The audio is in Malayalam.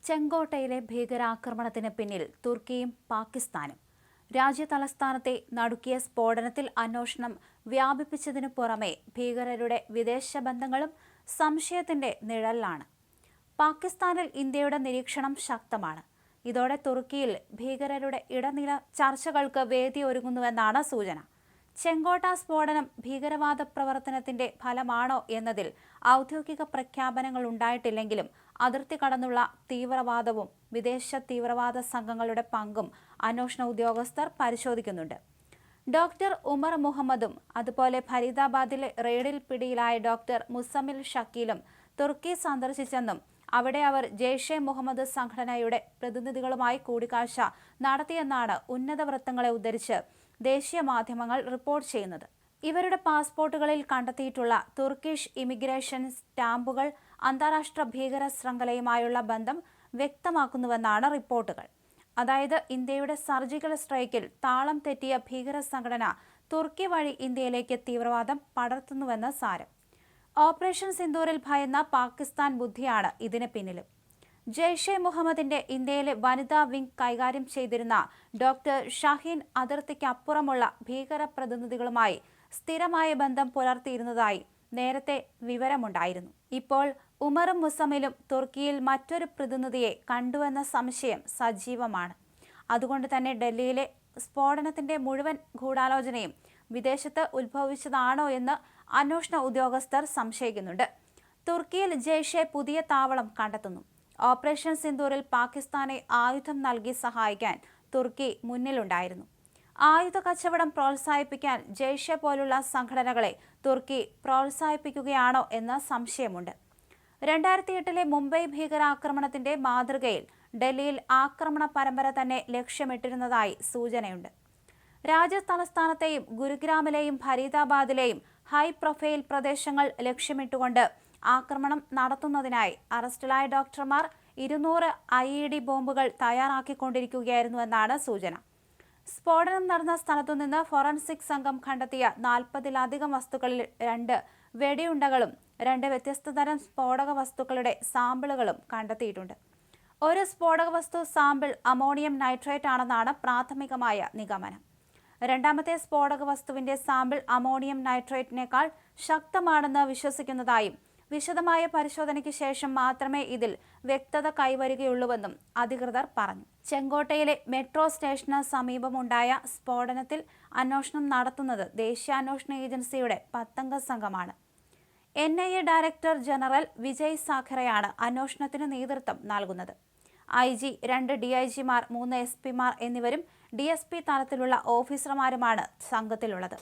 ചെങ്കോട്ടയിലെ ഭീകരാക്രമണത്തിന് പിന്നിൽ തുർക്കിയും പാകിസ്ഥാനും. രാജ്യതലസ്ഥാനത്തെ നടുക്കിയ സ്ഫോടനത്തിൽ അന്വേഷണം വ്യാപിപ്പിച്ചതിനു പുറമെ ഭീകരരുടെ വിദേശ ബന്ധങ്ങളും സംശയത്തിന്റെ നിഴലിലാണ്. പാകിസ്ഥാനിൽ ഇന്ത്യയുടെ നിരീക്ഷണം ശക്തമാണ്. ഇതോടെ തുർക്കിയിൽ ഭീകരരുടെ ഇടനില ചർച്ചകൾക്ക് വേദിയൊരുങ്ങുന്നുവെന്നാണ് സൂചന. ചെങ്കോട്ട സ്ഫോടനം ഭീകരവാദ പ്രവർത്തനത്തിന്റെ ഫലമാണോ എന്നതിൽ ഔദ്യോഗിക പ്രഖ്യാപനങ്ങൾ ഉണ്ടായിട്ടില്ലെങ്കിലും അതിർത്തി കടന്നുള്ള തീവ്രവാദവും വിദേശ തീവ്രവാദ സംഘങ്ങളുടെ പങ്കും അന്വേഷണ ഉദ്യോഗസ്ഥർ പരിശോധിക്കുന്നുണ്ട്. ഡോക്ടർ ഉമർ മുഹമ്മദും അതുപോലെ ഫരീദാബാദിലെ റെയ്ഡിൽ പിടിയിലായ ഡോക്ടർ മുസമ്മിൽ ഷക്കീലും തുർക്കി സന്ദർശിച്ചെന്നും അവിടെ അവർ ജെയ്ഷെ മുഹമ്മദ് സംഘടനയുടെ പ്രതിനിധികളുമായി കൂടിക്കാഴ്ച നടത്തിയെന്നാണ് ഉന്നത വൃത്തങ്ങളെ ഉദ്ധരിച്ച് ദേശീയ മാധ്യമങ്ങൾ റിപ്പോർട്ട് ചെയ്യുന്നത്. ഇവരുടെ പാസ്പോർട്ടുകളിൽ കണ്ടെത്തിയിട്ടുള്ള തുർക്കിഷ് ഇമിഗ്രേഷൻ സ്റ്റാമ്പുകൾ അന്താരാഷ്ട്ര ഭീകര ശൃംഖലയുമായുള്ള ബന്ധം വ്യക്തമാക്കുന്നുവെന്നാണ് റിപ്പോർട്ടുകൾ. അതായത് ഇന്ത്യയുടെ സർജിക്കൽ സ്ട്രൈക്കിൽ താളം തെറ്റിയ ഭീകര സംഘടന തുർക്കി വഴി ഇന്ത്യയിലേക്ക് തീവ്രവാദം പടർത്തുന്നുവെന്ന് സാരം. ഓപ്പറേഷൻ സിന്ദൂറിൽ ഭയന്ന പാകിസ്ഥാൻ ബുദ്ധിയാണ് ഇതിന് പിന്നിലും. ജെയ്ഷെ മുഹമ്മദിന്റെ ഇന്ത്യയിലെ വനിതാ വിംഗ് കൈകാര്യം ചെയ്തിരുന്ന ഡോക്ടർ ഷഹീൻ അതിർത്തിക്കപ്പുറമുള്ള ഭീകര പ്രതിനിധികളുമായി സ്ഥിരമായ ബന്ധം പുലർത്തിയിരുന്നതായി നേരത്തെ വിവരമുണ്ടായിരുന്നു. ഇപ്പോൾ ഉമറും മുസമ്മിലും തുർക്കിയിൽ മറ്റൊരു പ്രതിനിധിയെ കണ്ടുവെന്ന സംശയം സജീവമാണ്. അതുകൊണ്ട് തന്നെ ഡൽഹിയിലെ സ്ഫോടനത്തിന്റെ മുഴുവൻ ഗൂഢാലോചനയും വിദേശത്ത് ഉത്ഭവിച്ചതാണോ എന്ന് അന്വേഷണ ഉദ്യോഗസ്ഥർ സംശയിക്കുന്നുണ്ട്. തുർക്കിയിൽ ജെയ്ഷെ പുതിയ താവളം കണ്ടെത്തുന്നു. ഓപ്പറേഷൻ സിന്ദൂറിൽ പാകിസ്ഥാനെ ആയുധം നൽകി സഹായിക്കാൻ തുർക്കി മുന്നിലുണ്ടായിരുന്നു. ആയുധ കച്ചവടം പ്രോത്സാഹിപ്പിക്കാൻ ജെയ്ഷെ പോലുള്ള സംഘടനകളെ തുർക്കി പ്രോത്സാഹിപ്പിക്കുകയാണോ എന്ന സംശയമുണ്ട്. 2008 മുംബൈ ഭീകരാക്രമണത്തിന്റെ മാതൃകയിൽ ഡൽഹിയിൽ ആക്രമണ പരമ്പര തന്നെ ലക്ഷ്യമിട്ടിരുന്നതായി സൂചനയുണ്ട്. രാജ്യതലസ്ഥാനത്തെയും ഗുരുഗ്രാമിലെയും ഫരീദാബാദിലെയും ഹൈ പ്രൊഫൈൽ പ്രദേശങ്ങൾ ലക്ഷ്യമിട്ടുകൊണ്ട് ആക്രമണം നടത്തുന്നതിനായി അറസ്റ്റിലായ ഡോക്ടർമാർ 200 IED ബോംബുകൾ തയ്യാറാക്കിക്കൊണ്ടിരിക്കുകയായിരുന്നുവെന്നാണ് സൂചന. സ്ഫോടനം നടന്ന സ്ഥലത്തുനിന്ന് ഫോറൻസിക് സംഘം കണ്ടെത്തിയ 40-ലധികം വസ്തുക്കളിൽ 2 വെടിയുണ്ടകളും 2 വ്യത്യസ്ത തരം സ്ഫോടക വസ്തുക്കളുടെ സാമ്പിളുകളും കണ്ടെത്തിയിട്ടുണ്ട്. ഒരു സ്ഫോടക വസ്തു സാമ്പിൾ അമോണിയം നൈട്രേറ്റ് ആണെന്നാണ് പ്രാഥമികമായ നിഗമനം. രണ്ടാമത്തെ സ്ഫോടക വസ്തുവിന്റെ സാമ്പിൾ അമോണിയം നൈട്രേറ്റിനേക്കാൾ ശക്തമാണെന്ന് വിശ്വസിക്കുന്നതായും വിശദമായ പരിശോധനയ്ക്ക് ശേഷം മാത്രമേ ഇതിൽ വ്യക്തത കൈവരികയുള്ളൂവെന്നും അധികൃതർ പറഞ്ഞു. ചെങ്കോട്ടയിലെ മെട്രോ സ്റ്റേഷന് സമീപമുണ്ടായ സ്ഫോടനത്തിൽ അന്വേഷണം നടത്തുന്നത് ദേശീയ അന്വേഷണ ഏജൻസിയുടെ 10-അംഗ സംഘമാണ്. NIA ഡയറക്ടർ ജനറൽ വിജയ് സാഖറെയാണ് അന്വേഷണത്തിന് നേതൃത്വം നൽകുന്നത്. IG, 2 DIGമാർ, 3 SP മാർ എന്നിവരും DSP തലത്തിലുള്ള ഓഫീസർമാരുമാണ് സംഘത്തിലുള്ളത്.